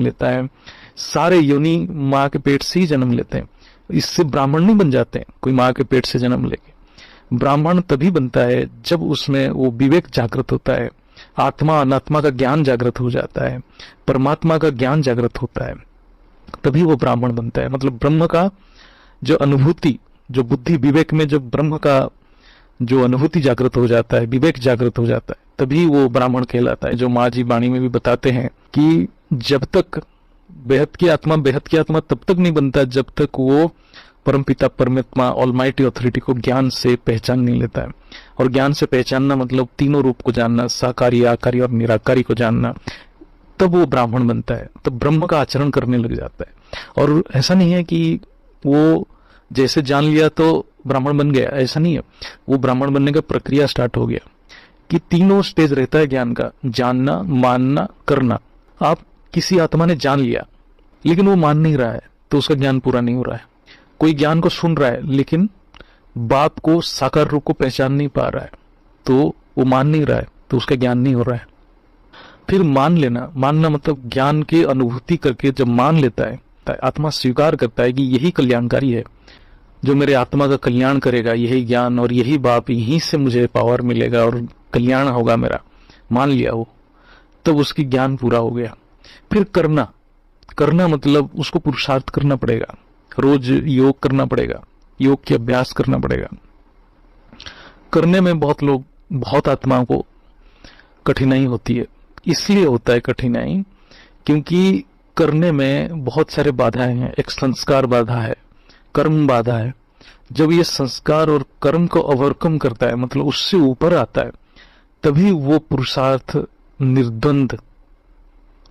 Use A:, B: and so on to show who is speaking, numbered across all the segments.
A: लेता है, सारे योनि माँ के पेट से ही जन्म लेते हैं। इससे ब्राह्मण नहीं बन जाते हैं कोई माँ के पेट से जन्म लेके। ब्राह्मण तभी बनता है जब उसमें वो विवेक जागृत होता है, आत्मा अनात्मा का ज्ञान जागृत हो जाता है, परमात्मा का ज्ञान जागृत होता है, तभी वो ब्राह्मण बनता है। मतलब ब्रह्म का जो अनुभूति, जो बुद्धि विवेक में जो ब्रह्म का जो अनुभूति जागृत हो जाता है, विवेक जागृत हो जाता है, तभी वो ब्राह्मण कहलाता है। जो माँ जी वाणी में भी बताते हैं कि जब तक बेहद की आत्मा तब तक नहीं बनता जब तक वो परमपिता परमात्मा ऑलमाइटी ऑथोरिटी को ज्ञान से पहचान नहीं लेता है। और ज्ञान से पहचानना मतलब तीनों रूप को जानना, साकारी, आकारी और निराकारी को जानना, तब वो ब्राह्मण बनता है, तब ब्रह्म का आचरण करने लग जाता है। और ऐसा नहीं है कि वो जैसे जान लिया तो ब्राह्मण बन गया, ऐसा नहीं है। वो ब्राह्मण बनने का प्रक्रिया स्टार्ट हो गया कि तीनों स्टेज रहता है ज्ञान का, जानना, मानना, करना। आप किसी आत्मा ने जान लिया लेकिन वो मान नहीं रहा है तो उसका ज्ञान पूरा नहीं हो रहा है। कोई ज्ञान को सुन रहा है लेकिन बात को, साकार रूप को पहचान नहीं पा रहा है तो वो मान नहीं रहा है, तो उसका ज्ञान नहीं हो रहा है। फिर मान लेना, मानना मतलब ज्ञान की अनुभूति करके जब मान लेता है, आत्मा स्वीकार करता है कि यही कल्याणकारी है, जो मेरे आत्मा का कल्याण करेगा, यही ज्ञान और यही बाप, यहीं से मुझे पावर मिलेगा और कल्याण होगा मेरा, मान लिया वो, तब उसकी ज्ञान पूरा हो गया। फिर करना मतलब उसको पुरुषार्थ करना पड़ेगा, रोज योग करना पड़ेगा, योग की अभ्यास करना पड़ेगा। करने में बहुत आत्माओं को कठिनाई होती है। इसलिए होता है कठिनाई क्योंकि करने में बहुत सारे बाधाएं हैं। एक संस्कार बाधा है, कर्म बाधा है। जब ये संस्कार और कर्म को ओवरकम करता है, मतलब उससे ऊपर आता है, तभी वो पुरुषार्थ निर्द्वंद,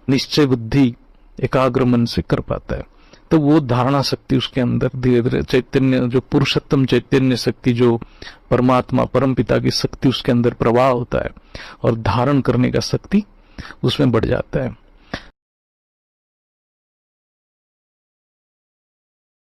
A: निश्चय बुद्धि, एकाग्र मन से कर पाता है। तो वो धारणा शक्ति उसके अंदर धीरे धीरे, चैतन्य, जो पुरुषोत्तम चैतन्य शक्ति, जो परमात्मा परम पिता की शक्ति उसके अंदर प्रवाह होता है और धारण करने का शक्ति उसमें बढ़ जाता है।